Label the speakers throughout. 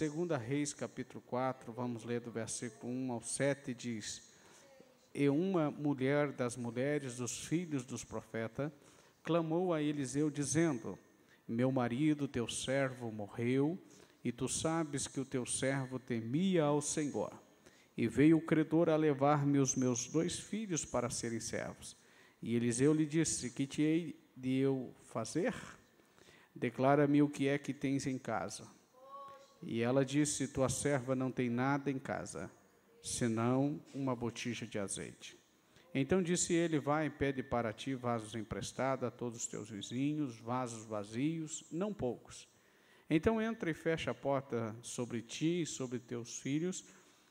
Speaker 1: Segunda Reis, capítulo 4, vamos ler do versículo 1 ao 7, diz: E uma mulher das mulheres dos filhos dos profetas clamou a Eliseu, dizendo: Meu marido, teu servo, morreu, e tu sabes que o teu servo temia ao Senhor. E veio o credor a levar-me os meus 2 filhos para serem servos. E Eliseu lhe disse: Que te hei de eu fazer? Declara-me o que é que tens em casa. E ela disse: Tua serva não tem nada em casa, senão uma botija de azeite. Então disse ele: Vai e pede para ti vasos emprestados a todos os teus vizinhos, vasos vazios, não poucos. Então entra e fecha a porta sobre ti e sobre teus filhos,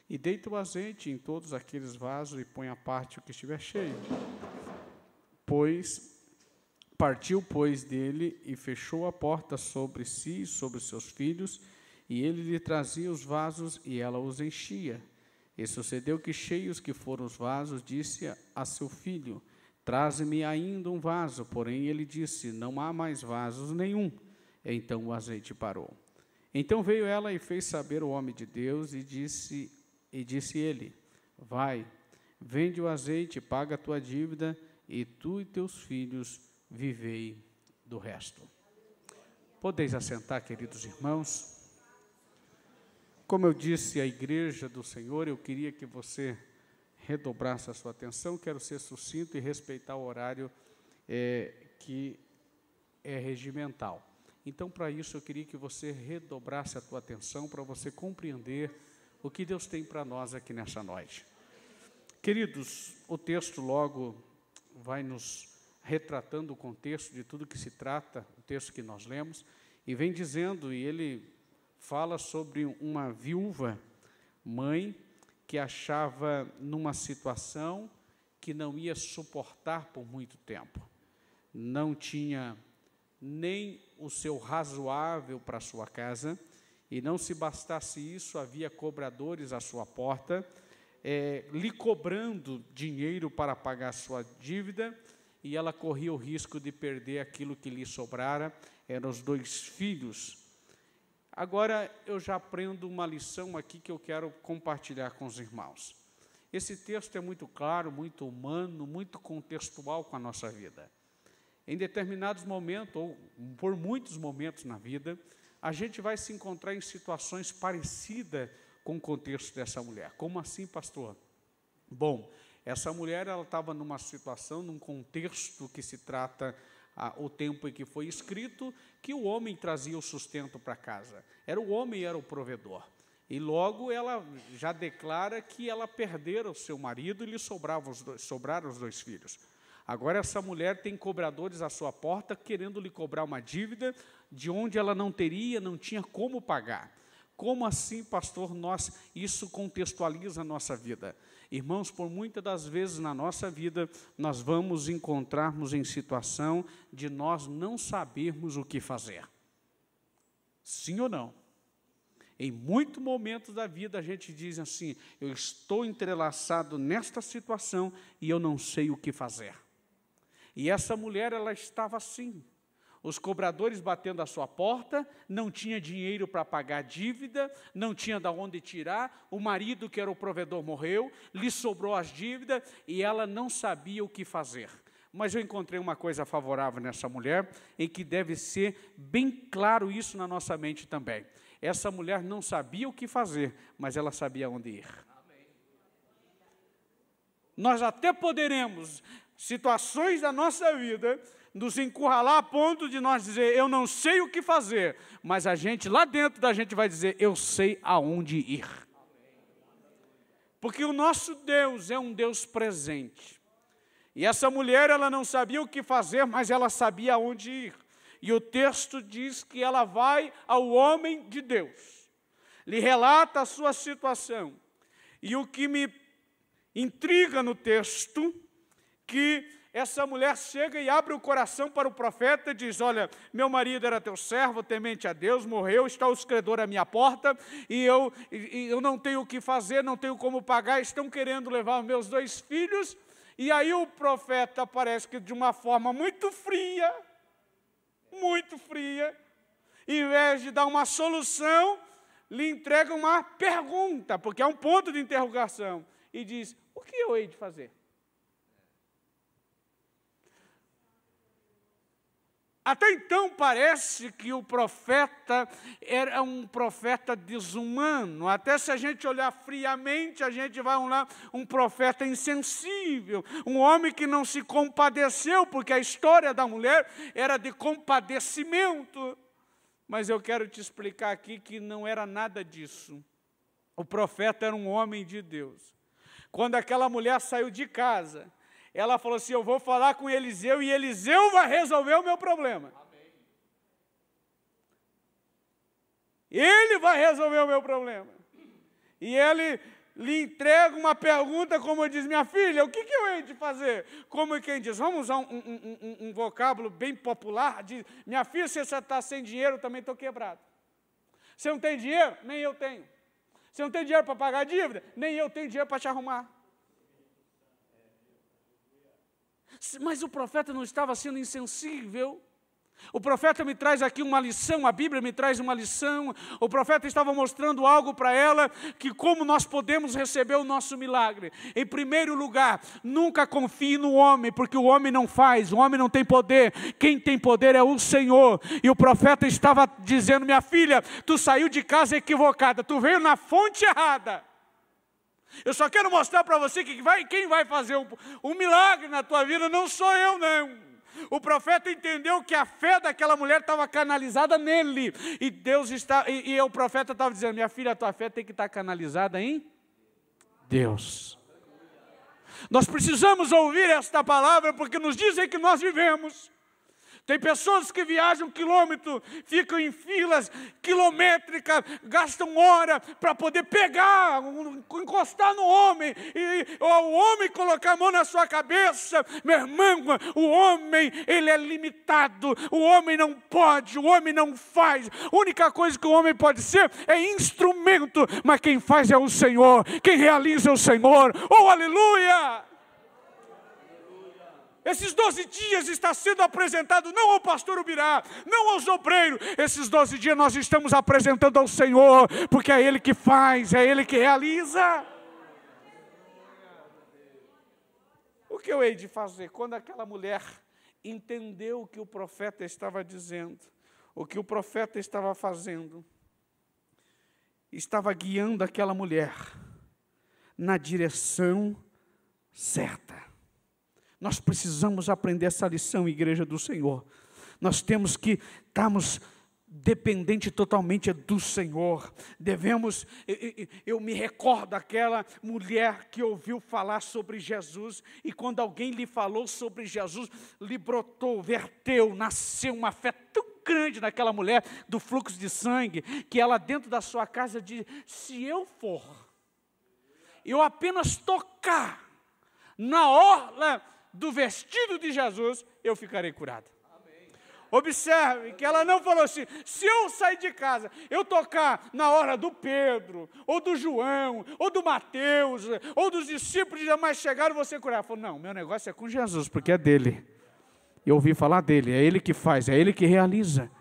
Speaker 1: e deita o azeite em todos aqueles vasos, e põe à parte o que estiver cheio. Partiu, pois, dele, e fechou a porta sobre si e sobre seus filhos, e ele lhe trazia os vasos, e ela os enchia. E sucedeu que, cheios que foram os vasos, disse a seu filho: Traze-me ainda um vaso. Porém ele disse: Não há mais vasos nenhum. Então o azeite parou. Então veio ela e fez saber o homem de Deus, e disse ele: Vai, vende o azeite, paga a tua dívida, e tu e teus filhos vivei do resto. Podeis assentar, queridos irmãos. Como eu disse à igreja do Senhor, eu queria que você redobrasse a sua atenção. Quero ser sucinto e respeitar o horário que é regimental. Então, para isso, eu queria que você redobrasse a tua atenção para você compreender o que Deus tem para nós aqui nessa noite. Queridos, o texto logo vai nos retratando o contexto de tudo que se trata, o texto que nós lemos, e vem dizendo, e ele fala sobre uma viúva mãe que achava numa situação que não ia suportar por muito tempo. Não tinha nem o seu razoável para a sua casa, e não se bastasse isso, havia cobradores à sua porta, lhe cobrando dinheiro para pagar a sua dívida, e ela corria o risco de perder aquilo que lhe sobrara, eram os 2 filhos. Agora, eu já aprendo uma lição aqui que eu quero compartilhar com os irmãos. Esse texto é muito claro, muito humano, muito contextual com a nossa vida. Em determinados momentos, ou por muitos momentos na vida, a gente vai se encontrar em situações parecidas com o contexto dessa mulher. Como assim, pastor? Bom, essa mulher ela estava numa situação, num contexto que se trata o tempo em que foi escrito, que o homem trazia o sustento para casa. Era o homem, era o provedor. E logo ela já declara que ela perdera o seu marido e lhe sobraram os 2 filhos. Agora essa mulher tem cobradores à sua porta, querendo lhe cobrar uma dívida de onde ela não tinha como pagar. Como assim, pastor, isso contextualiza a nossa vida? Irmãos, por muitas das vezes na nossa vida, nós vamos encontrarmos em situação de nós não sabermos o que fazer. Sim ou não? Em muitos momentos da vida a gente diz assim: eu estou entrelaçado nesta situação e eu não sei o que fazer. E essa mulher, ela estava assim. Os cobradores batendo à sua porta, não tinha dinheiro para pagar a dívida, não tinha de onde tirar, o marido, que era o provedor, morreu, lhe sobrou as dívidas e ela não sabia o que fazer. Mas eu encontrei uma coisa favorável nessa mulher, em que deve ser bem claro isso na nossa mente também. Essa mulher não sabia o que fazer, mas ela sabia onde ir. Amém. Nós até poderemos, situações da nossa vida, nos encurralar a ponto de nós dizer: eu não sei o que fazer, mas a gente, lá dentro da gente vai dizer: eu sei aonde ir. Porque o nosso Deus é um Deus presente. E essa mulher, ela não sabia o que fazer, mas ela sabia aonde ir. E o texto diz que ela vai ao homem de Deus, lhe relata a sua situação. E o que me intriga no texto, que essa mulher chega e abre o coração para o profeta e diz: olha, meu marido era teu servo, temente a Deus, morreu, está o credor à minha porta, e eu não tenho o que fazer, não tenho como pagar, estão querendo levar meus 2 filhos. E aí o profeta parece que de uma forma muito fria, em vez de dar uma solução, lhe entrega uma pergunta, porque é um ponto de interrogação, e diz: o que eu hei de fazer? Até então parece que o profeta era um profeta desumano. Até se a gente olhar friamente, a gente vai olhar um profeta insensível, um homem que não se compadeceu, porque a história da mulher era de compadecimento. Mas eu quero te explicar aqui que não era nada disso. O profeta era um homem de Deus. Quando aquela mulher saiu de casa, ela falou assim: eu vou falar com Eliseu e Eliseu vai resolver o meu problema. Amém. Ele vai resolver o meu problema. E ele lhe entrega uma pergunta, como diz: minha filha, o que eu hei de fazer? Como quem diz, vamos usar um vocábulo bem popular, diz: minha filha, se você está sem dinheiro, eu também estou quebrado. Você não tem dinheiro? Nem eu tenho. Você não tem dinheiro para pagar a dívida? Nem eu tenho dinheiro para te arrumar. Mas o profeta não estava sendo insensível. O profeta me traz aqui uma lição, a Bíblia me traz uma lição. O profeta estava mostrando algo para ela, que como nós podemos receber o nosso milagre. Em primeiro lugar, nunca confie no homem, porque o homem não faz, o homem não tem poder. Quem tem poder é o Senhor. E o profeta estava dizendo: minha filha, tu saiu de casa equivocada, tu veio na fonte errada. Eu só quero mostrar para você que quem vai fazer um milagre na tua vida não sou eu, não. O profeta entendeu que a fé daquela mulher estava canalizada nele. E Deus e o profeta estava dizendo: minha filha, a tua fé tem que estar canalizada em Deus. Nós precisamos ouvir esta palavra, porque nos dizem que nós vivemos. Tem pessoas que viajam quilômetros, ficam em filas quilométricas, gastam hora para poder pegar, encostar no homem, e o homem colocar a mão na sua cabeça. Meu irmão, o homem, ele é limitado, o homem não pode, o homem não faz. A única coisa que o homem pode ser é instrumento, mas quem faz é o Senhor, quem realiza é o Senhor. Oh, aleluia! Esses 12 dias está sendo apresentado não ao pastor Ubirá, não aos obreiros. Esses 12 dias nós estamos apresentando ao Senhor, porque é Ele que faz, é Ele que realiza. O que eu hei de fazer? Quando aquela mulher entendeu o que o profeta estava dizendo, o que o profeta estava fazendo, estava guiando aquela mulher na direção certa. Nós precisamos aprender essa lição, igreja do Senhor. Nós temos que estarmos dependentes totalmente do Senhor. Devemos, eu me recordo daquela mulher que ouviu falar sobre Jesus, e quando alguém lhe falou sobre Jesus, lhe brotou, verteu, nasceu uma fé tão grande naquela mulher, do fluxo de sangue, que ela dentro da sua casa diz: se eu for, eu apenas tocar na orla do vestido de Jesus, eu ficarei curado. Amém. Observe que ela não falou assim: se eu sair de casa, eu tocar na hora do Pedro, ou do João, ou do Mateus, ou dos discípulos que jamais chegaram, você curar. Ela falou: não, meu negócio é com Jesus, porque é dele. Eu ouvi falar dele, é Ele que faz, é Ele que realiza.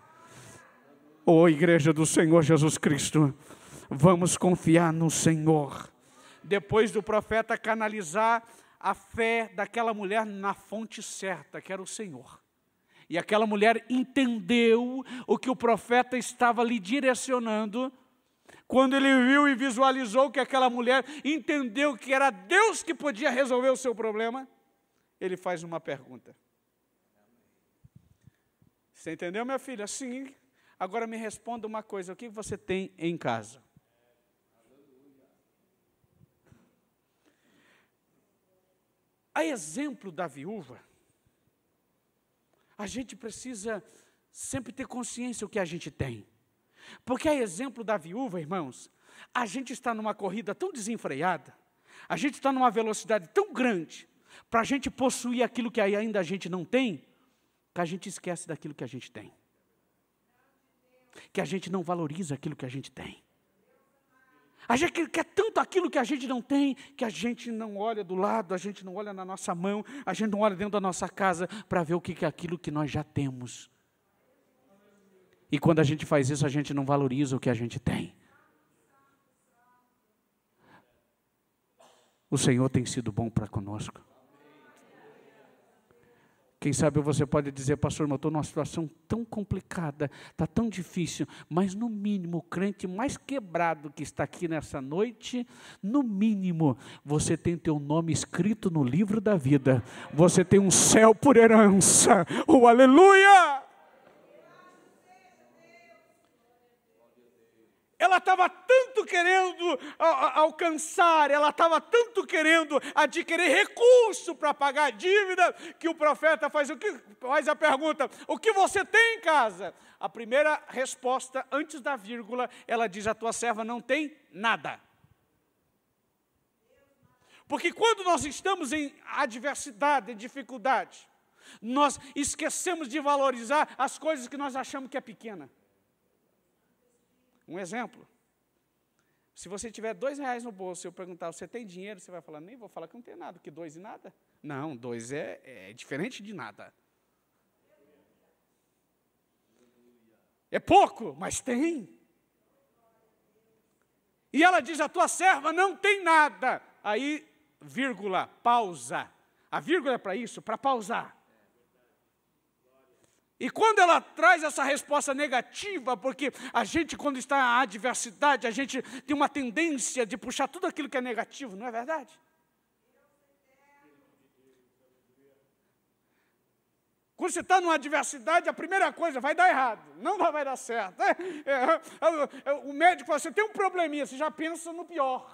Speaker 1: Oh, igreja do Senhor Jesus Cristo, vamos confiar no Senhor. Depois do profeta canalizar a fé daquela mulher na fonte certa, que era o Senhor. E aquela mulher entendeu o que o profeta estava lhe direcionando. Quando ele viu e visualizou que aquela mulher entendeu que era Deus que podia resolver o seu problema, ele faz uma pergunta. Você entendeu, minha filha? Sim. Agora me responda uma coisa: o que você tem em casa? A exemplo da viúva, a gente precisa sempre ter consciência do que a gente tem. Porque a exemplo da viúva, irmãos, a gente está numa corrida tão desenfreada, a gente está numa velocidade tão grande, para a gente possuir aquilo que ainda a gente não tem, que a gente esquece daquilo que a gente tem. Que a gente não valoriza aquilo que a gente tem. A gente quer tanto aquilo que a gente não tem, que a gente não olha do lado, a gente não olha na nossa mão, a gente não olha dentro da nossa casa para ver o que é aquilo que nós já temos. E quando a gente faz isso, a gente não valoriza o que a gente tem. O Senhor tem sido bom para conosco. Quem sabe você pode dizer, pastor, eu estou numa situação tão complicada, está tão difícil, mas no mínimo, o crente mais quebrado que está aqui nessa noite, no mínimo, você tem teu nome escrito no livro da vida, você tem um céu por herança, aleluia! Ela estava tanto querendo alcançar, ela estava tanto querendo adquirir recurso para pagar a dívida, que o profeta faz a pergunta, o que você tem em casa? A primeira resposta, antes da vírgula, ela diz, a tua serva não tem nada. Porque quando nós estamos em adversidade, em dificuldade, nós esquecemos de valorizar as coisas que nós achamos que é pequena. Um exemplo, se você tiver R$2 no bolso e eu perguntar, você tem dinheiro? Você vai falar, nem vou falar que não tem nada, que 2 e nada. Não, 2 é diferente de nada. É pouco, mas tem. E ela diz, a tua serva não tem nada. Aí, vírgula, pausa. A vírgula é para isso, para pausar. E quando ela traz essa resposta negativa, porque a gente, quando está na adversidade, a gente tem uma tendência de puxar tudo aquilo que é negativo, não é verdade? Quando você está numa adversidade, a primeira coisa, vai dar errado, não vai dar certo. O médico fala, você tem um probleminha, você já pensa no pior.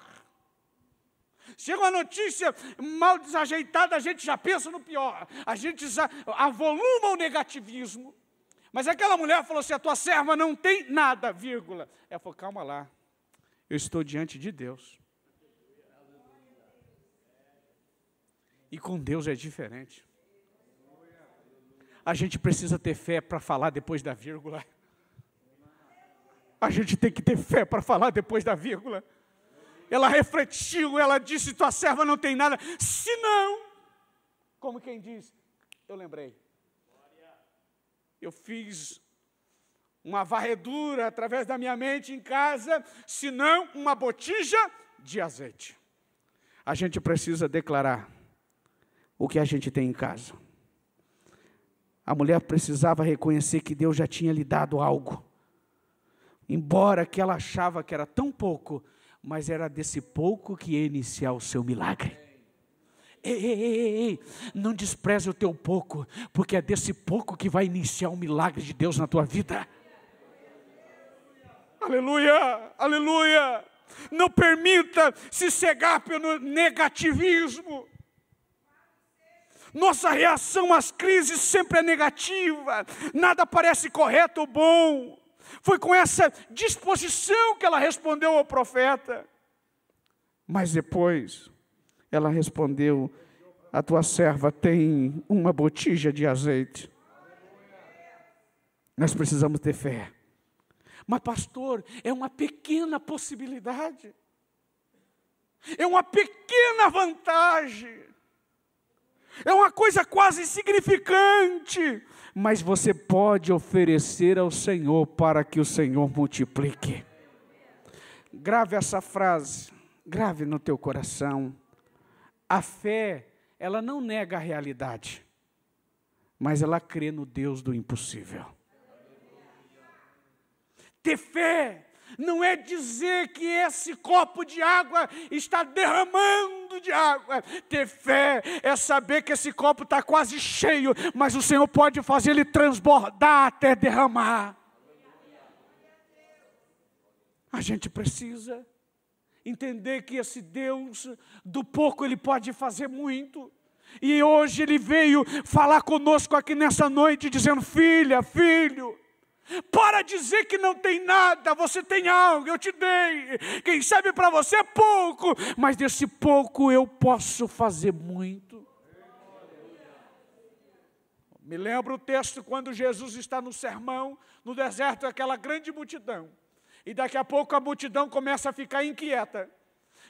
Speaker 1: Chega uma notícia mal desajeitada, a gente já pensa no pior. A gente já avoluma o negativismo. Mas aquela mulher falou assim, a tua serva não tem nada, vírgula. Ela falou, calma lá, eu estou diante de Deus. E com Deus é diferente. A gente precisa ter fé para falar depois da vírgula. A gente tem que ter fé para falar depois da vírgula. Ela refletiu, ela disse, tua serva não tem nada, se não, como quem diz, eu lembrei, eu fiz uma varredura através da minha mente em casa, se não uma botija de azeite. A gente precisa declarar o que a gente tem em casa. A mulher precisava reconhecer que Deus já tinha lhe dado algo, embora que ela achava que era tão pouco, mas era desse pouco que ia iniciar o seu milagre. Ei, não despreze o teu pouco, porque é desse pouco que vai iniciar o milagre de Deus na tua vida. Aleluia, aleluia. Não permita se cegar pelo negativismo. Nossa reação às crises sempre é negativa, nada parece correto ou bom. Foi com essa disposição que ela respondeu ao profeta. Mas depois, ela respondeu, a tua serva tem uma botija de azeite. Nós precisamos ter fé. Mas pastor, é uma pequena possibilidade. É uma pequena vantagem. É uma coisa quase insignificante. Mas você pode oferecer ao Senhor para que o Senhor multiplique. Grave essa frase, grave no teu coração. A fé, ela não nega a realidade, mas ela crê no Deus do impossível. Ter fé não é dizer que esse copo de água está derramando de água. Ter fé é saber que esse copo está quase cheio, mas o Senhor pode fazer ele transbordar até derramar. A gente precisa entender que esse Deus, do pouco Ele pode fazer muito. E hoje Ele veio falar conosco aqui nessa noite, dizendo, filha, filho, para dizer que não tem nada, você tem algo, eu te dei. Quem sabe para você é pouco, mas desse pouco eu posso fazer muito. Me lembro o texto quando Jesus está no sermão, no deserto, aquela grande multidão. E daqui a pouco a multidão começa a ficar inquieta.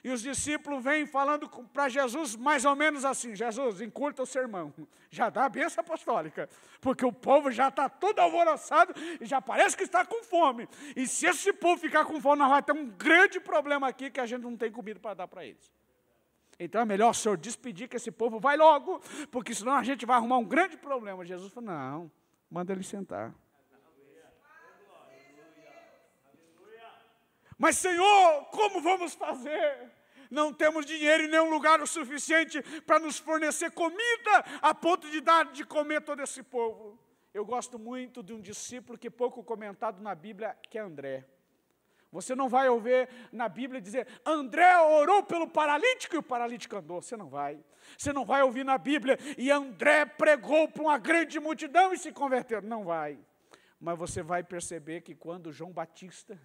Speaker 1: E os discípulos vêm falando para Jesus mais ou menos assim, Jesus, encurta o sermão, já dá a bênção apostólica, porque o povo já está todo alvoroçado e já parece que está com fome. E se esse povo ficar com fome, nós vamos ter um grande problema aqui, que a gente não tem comida para dar para eles.
Speaker 2: Então é melhor o senhor despedir que esse povo vai logo, porque senão a gente vai arrumar um grande problema. Jesus falou, não, manda ele sentar. Mas Senhor, como vamos fazer? Não temos dinheiro e nem um lugar o suficiente para nos fornecer comida a ponto de dar de comer todo esse povo. Eu gosto muito de um discípulo que é pouco comentado na Bíblia, que é André. Você não vai ouvir na Bíblia dizer, André orou pelo paralítico e o paralítico andou. Você não vai. Você não vai ouvir na Bíblia, e André pregou para uma grande multidão e se converteu. Não vai. Mas você vai perceber que quando João Batista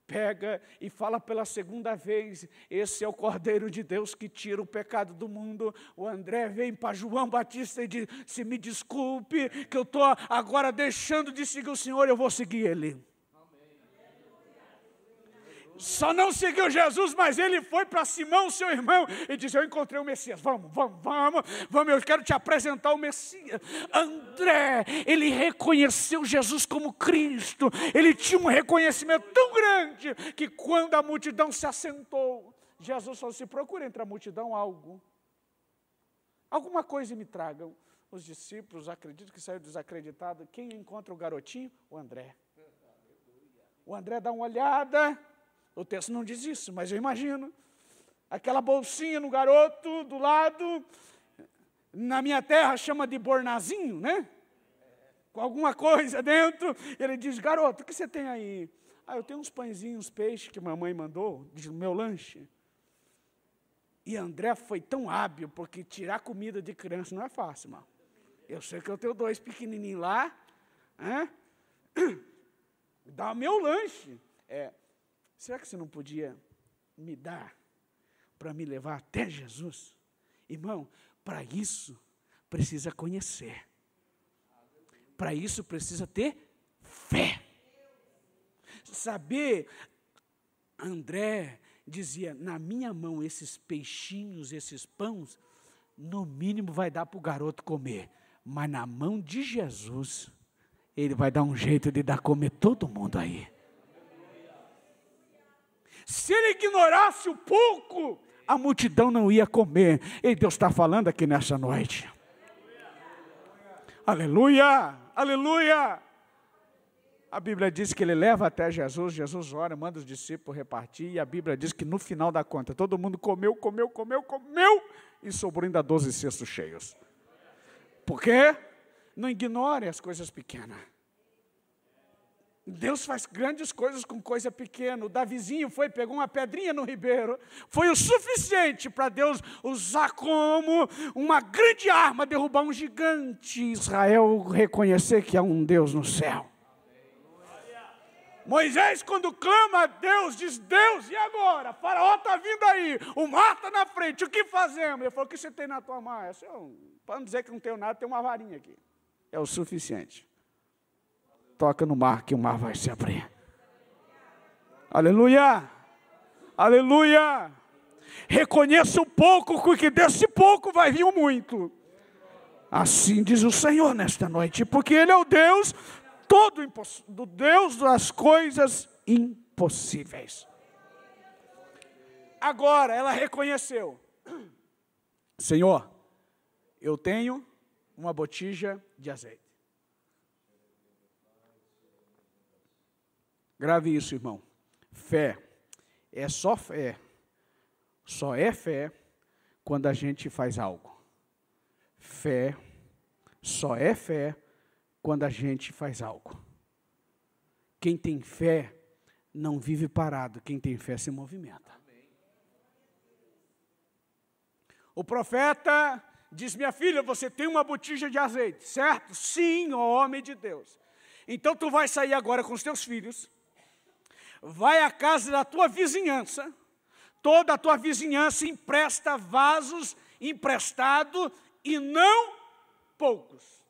Speaker 2: pega e fala pela segunda vez, esse é o Cordeiro de Deus que tira o pecado do mundo, o André vem para João Batista e diz, se me desculpe, que eu estou agora deixando de seguir o Senhor, eu vou seguir Ele. Só não seguiu Jesus, mas ele foi para Simão, seu irmão, e disse, eu encontrei o Messias, vamos, eu quero te apresentar o Messias. André, ele reconheceu Jesus como Cristo, ele tinha um reconhecimento tão grande, que quando a multidão se assentou, Jesus falou, se procura entre a multidão alguma coisa me tragam. Os discípulos, acredito que saiu desacreditado, quem encontra o garotinho? O André. O André dá uma olhada. O texto não diz isso, mas eu imagino. Aquela bolsinha no garoto, do lado, na minha terra chama de bornazinho, né? Com alguma coisa dentro. Ele diz, garoto, o que você tem aí? Eu tenho uns pãezinhos, peixe que mamãe mandou, do meu lanche. E André foi tão hábil, porque tirar comida de criança não é fácil, irmão. Eu sei que eu tenho 2 pequenininhos lá, dá meu lanche. Será que você não podia me dar para me levar até Jesus? Irmão, para isso precisa conhecer. Para isso precisa ter fé. Saber, André dizia, na minha mão esses peixinhos, esses pães, no mínimo vai dar para o garoto comer. Mas na mão de Jesus, ele vai dar um jeito de dar comer todo mundo aí. Se ele ignorasse o pouco, a multidão não ia comer. E Deus está falando aqui nessa noite. Aleluia, aleluia. A Bíblia diz que ele leva até Jesus, Jesus ora, manda os discípulos repartir, e a Bíblia diz que no final da conta, todo mundo comeu, e sobrou ainda 12 cestos cheios. Por quê? Não ignore as coisas pequenas. Deus faz grandes coisas com coisa pequena. O Davizinho pegou uma pedrinha no ribeiro, foi o suficiente para Deus usar como uma grande arma, derrubar um gigante. Israel reconhecer que há um Deus no céu. Moisés, quando clama a Deus, diz, Deus, e agora? Faraó está vindo aí, o mar está na frente, o que fazemos? Ele falou, o que você tem na tua mão? Para não dizer que não tenho nada, tem uma varinha aqui. É o suficiente. Toca no mar, que o mar vai se abrir. Aleluia! Aleluia! Reconheça o pouco, porque desse pouco vai vir o muito. Assim diz o Senhor nesta noite, porque Ele é o Deus do Deus das coisas impossíveis. Agora ela reconheceu, Senhor, eu tenho uma botija de azeite. Grave isso, irmão. Fé é só fé. Só é fé quando a gente faz algo. Fé só é fé quando a gente faz algo. Quem tem fé não vive parado. Quem tem fé se movimenta. O profeta diz, minha filha, você tem uma botija de azeite, certo? Sim, ó homem de Deus. Então tu vai sair agora com os teus filhos, vai à casa da tua vizinhança, toda a tua vizinhança empresta vasos emprestado e não poucos.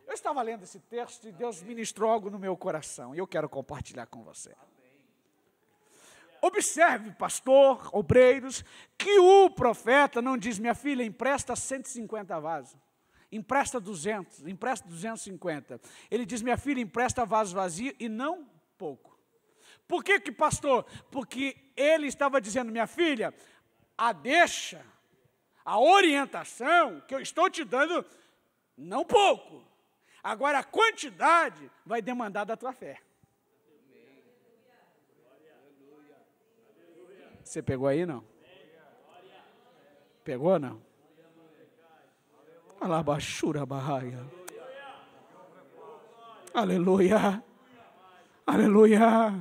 Speaker 2: Eu estava lendo esse texto e Deus ministrou algo no meu coração e eu quero compartilhar com você. Observe, pastor, obreiros, que o profeta não diz, minha filha, empresta 150 vasos, empresta 200, empresta 250. Ele diz, minha filha, empresta vasos vazios e não pouco. Por que, pastor? Porque ele estava dizendo, minha filha, a deixa, a orientação que eu estou te dando, não pouco. Agora, a quantidade vai demandar da tua fé. Você pegou aí, não? Pegou, não? Alabachura barraia. Aleluia. Aleluia.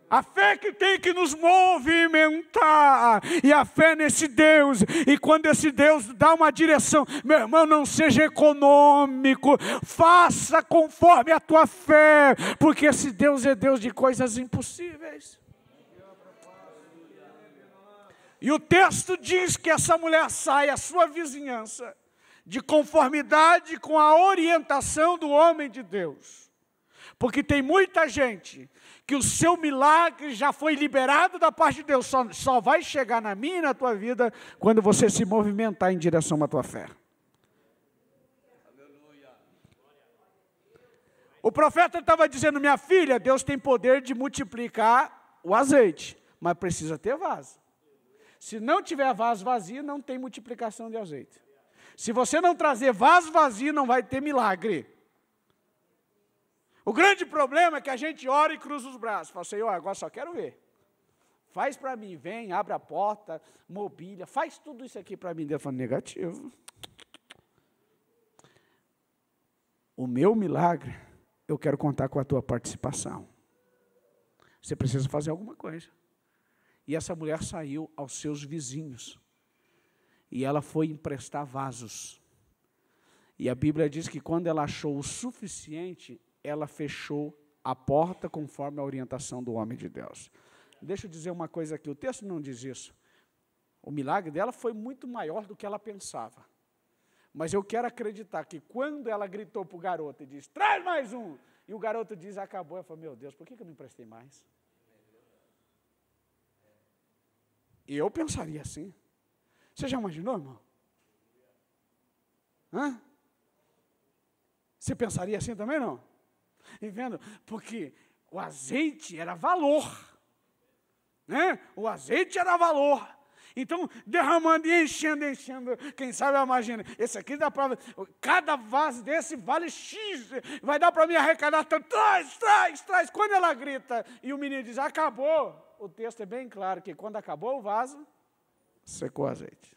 Speaker 2: A fé que tem que nos movimentar, e a fé nesse Deus, e quando esse Deus dá uma direção, meu irmão, não seja econômico, faça conforme a tua fé, porque esse Deus é Deus de coisas impossíveis. E o texto diz que essa mulher sai à sua vizinhança, de conformidade com a orientação do homem de Deus. Porque tem muita gente que o seu milagre já foi liberado da parte de Deus, só vai chegar na minha e na tua vida quando você se movimentar em direção à tua fé. O profeta estava dizendo, minha filha, Deus tem poder de multiplicar o azeite, mas precisa ter vaso. Se não tiver vaso vazio, não tem multiplicação de azeite. Se você não trazer vaso vazio, não vai ter milagre. O grande problema é que a gente ora e cruza os braços. Fala, Senhor, agora só quero ver. Faz para mim, vem, abre a porta, mobília, faz tudo isso aqui para mim. Deus fala, negativo. O meu milagre, eu quero contar com a tua participação. Você precisa fazer alguma coisa. E essa mulher saiu aos seus vizinhos. E ela foi emprestar vasos. E a Bíblia diz que quando ela achou o suficiente, ela fechou a porta conforme a orientação do homem de Deus. Deixa eu dizer uma coisa aqui, o texto não diz isso. O milagre dela foi muito maior do que ela pensava. Mas eu quero acreditar que quando ela gritou para o garoto e disse, traz mais um, e o garoto diz, acabou, eu falei, meu Deus, por que eu não emprestei mais? Eu pensaria assim. Você já imaginou, irmão? Hã? Você pensaria assim também, não? E vendo? Porque o azeite era valor. Né? O azeite era valor. Então, derramando e enchendo. Quem sabe, imagina. Esse aqui dá para... Cada vaso desse vale X. Vai dar para mim arrecadar tanto. Traz. Quando ela grita e o menino diz, acabou. O texto é bem claro que quando acabou o vaso, secou o azeite.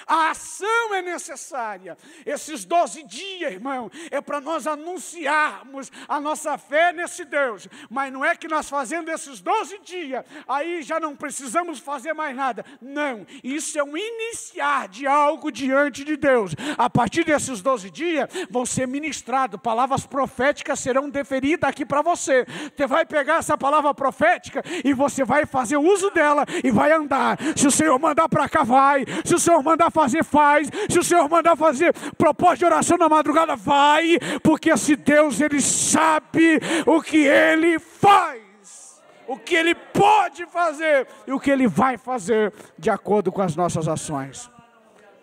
Speaker 2: A ação é necessária. Esses 12 dias, irmão, é para nós anunciarmos a nossa fé nesse Deus. Mas não é que nós fazendo esses 12 dias, aí já não precisamos fazer mais nada. Não, isso é um iniciar de algo diante de Deus. A partir desses 12 dias, vão ser ministrados, palavras proféticas serão deferidas aqui para você. Você vai pegar essa palavra profética e você vai fazer uso dela e vai andar. Se o Senhor mandar para cá, vai. Se o Senhor mandar fazer, faz. Se o Senhor mandar fazer propósito de oração na madrugada, vai, porque esse Deus, Ele sabe o que Ele faz, o que Ele pode fazer e o que Ele vai fazer de acordo com as nossas ações.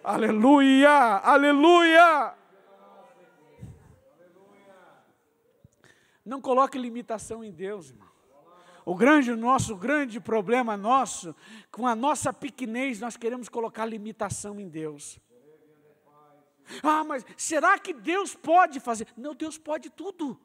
Speaker 2: Aleluia, aleluia. Não coloque limitação em Deus, irmão. Nosso grande problema nosso, com a nossa pequenez, nós queremos colocar limitação em Deus. Ah, mas será que Deus pode fazer? Não, Deus pode tudo.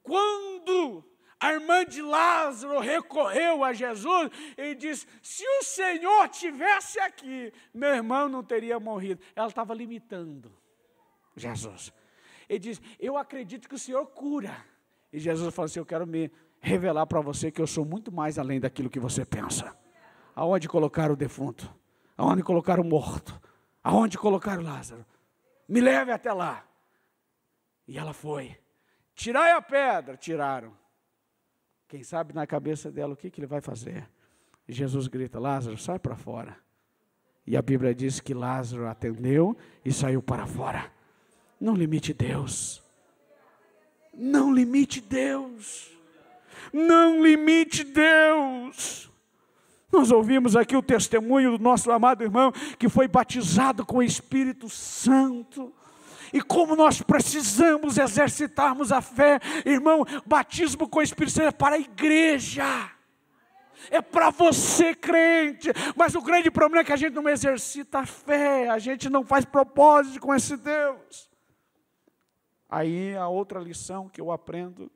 Speaker 2: Quando a irmã de Lázaro recorreu a Jesus, ele disse, se o Senhor tivesse aqui, meu irmão não teria morrido. Ela estava limitando Jesus. Ele disse, eu acredito que o Senhor cura. E Jesus falou assim, eu quero me revelar para você que eu sou muito mais além daquilo que você pensa. Aonde colocar o defunto? Aonde colocar o morto? Aonde colocar o Lázaro? Me leve até lá. E ela foi. Tirai a pedra. Tiraram. Quem sabe na cabeça dela o que ele vai fazer? E Jesus grita, Lázaro, sai para fora. E a Bíblia diz que Lázaro atendeu e saiu para fora. Não limite Deus. Não limite Deus. Não limite Deus. Nós ouvimos aqui o testemunho do nosso amado irmão, que foi batizado com o Espírito Santo. E como nós precisamos exercitarmos a fé, irmão, batismo com o Espírito Santo é para a igreja. É para você, crente. Mas o grande problema é que a gente não exercita a fé, a gente não faz propósito com esse Deus. Aí a outra lição que eu aprendo,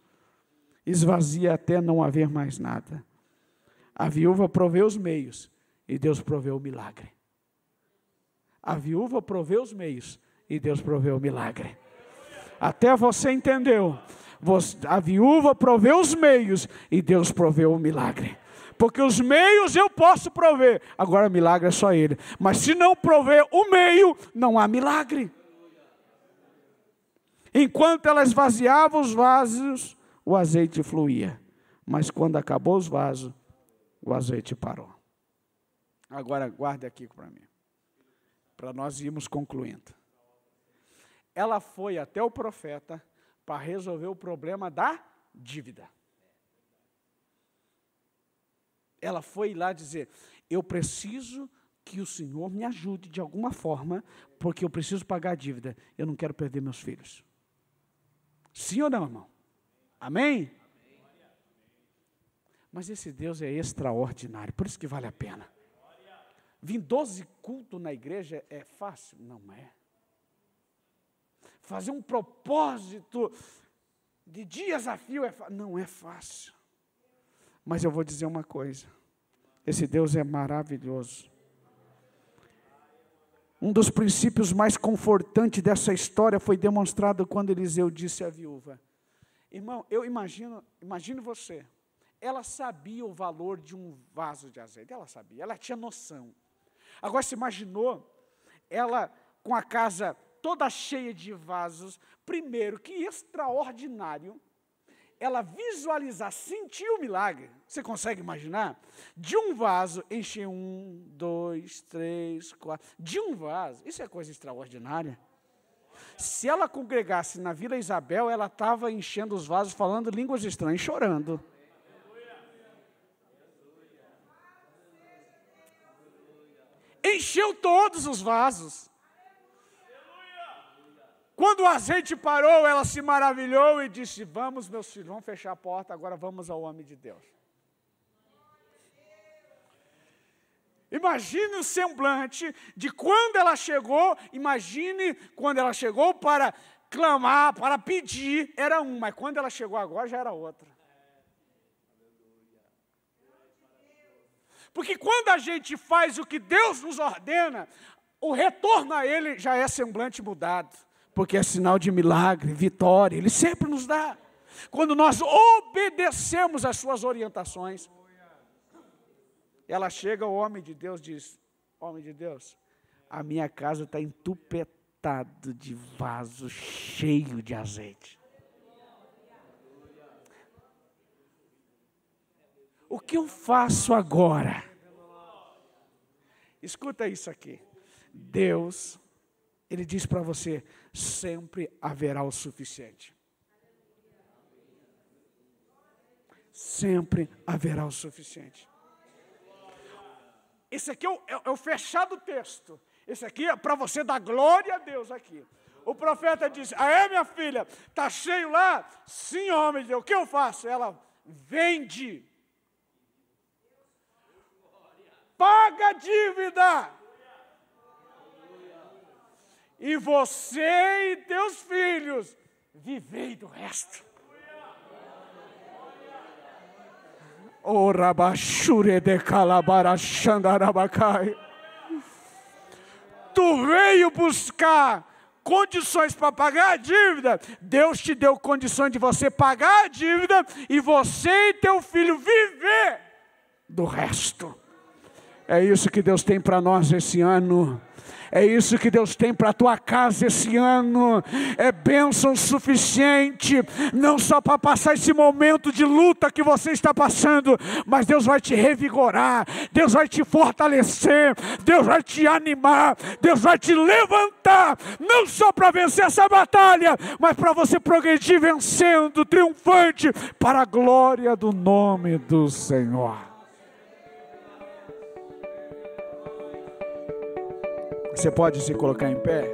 Speaker 2: esvazia até não haver mais nada. A viúva proveu os meios e Deus proveu o milagre. A viúva proveu os meios e Deus proveu o milagre. Até você entendeu. A viúva proveu os meios e Deus proveu o milagre. Porque os meios eu posso prover, agora o milagre é só Ele. Mas se não prover o meio, não há milagre. Enquanto ela esvaziava os vasos, o azeite fluía. Mas quando acabou os vasos, o azeite parou. Agora guarde aqui para mim, para nós irmos concluindo. Ela foi até o profeta para resolver o problema da dívida. Ela foi lá dizer, eu preciso que o Senhor me ajude de alguma forma, porque eu preciso pagar a dívida, eu não quero perder meus filhos. Sim ou não, irmão? Amém? Mas esse Deus é extraordinário, por isso que vale a pena. Vir 12 cultos na igreja é fácil? Não é. Fazer um propósito de dias a fio não é fácil. Mas eu vou dizer uma coisa, esse Deus é maravilhoso. Um dos princípios mais confortantes dessa história foi demonstrado quando Eliseu disse à viúva. Irmão, eu imagino você, ela sabia o valor de um vaso de azeite, ela sabia, ela tinha noção. Agora você imaginou, ela com a casa toda cheia de vasos, primeiro, que extraordinário, ela visualizar, sentir o milagre. Você consegue imaginar? De um vaso, encher 1, 2, 3, 4. De um vaso, isso é coisa extraordinária. Se ela congregasse na Vila Isabel, ela estava enchendo os vasos, falando línguas estranhas, chorando. Encheu todos os vasos. Quando o azeite parou, ela se maravilhou e disse, vamos meus filhos, vamos fechar a porta, agora vamos ao homem de Deus. Imagine o semblante de quando ela chegou, imagine quando ela chegou para clamar, para pedir, era um, mas quando ela chegou agora já era outra. Porque quando a gente faz o que Deus nos ordena, o retorno a Ele já é semblante mudado. Porque é sinal de milagre, vitória, Ele sempre nos dá. Quando nós obedecemos às suas orientações. Ela chega, o homem de Deus diz, homem de Deus, a minha casa está entupetado de vaso cheio de azeite. O que eu faço agora? Escuta isso aqui. Deus, Ele diz para você, sempre haverá o suficiente. Sempre haverá o suficiente. Esse aqui é o fechado texto. Esse aqui é para você dar glória a Deus aqui. O profeta disse, minha filha, está cheio lá? Sim, homem de Deus, o que eu faço? Ela vende. Paga a dívida. E você e teus filhos, vivei do resto. O rabachure de calabarachandarabacai. Tu veio buscar condições para pagar a dívida. Deus te deu condições de você pagar a dívida e você e teu filho viver do resto. É isso que Deus tem para nós esse ano. É isso que Deus tem para a tua casa esse ano. É bênção suficiente, não só para passar esse momento de luta que você está passando, mas Deus vai te revigorar, Deus vai te fortalecer, Deus vai te animar, Deus vai te levantar, não só para vencer essa batalha, mas para você progredir vencendo, triunfante, para a glória do nome do Senhor. Você pode se colocar em pé?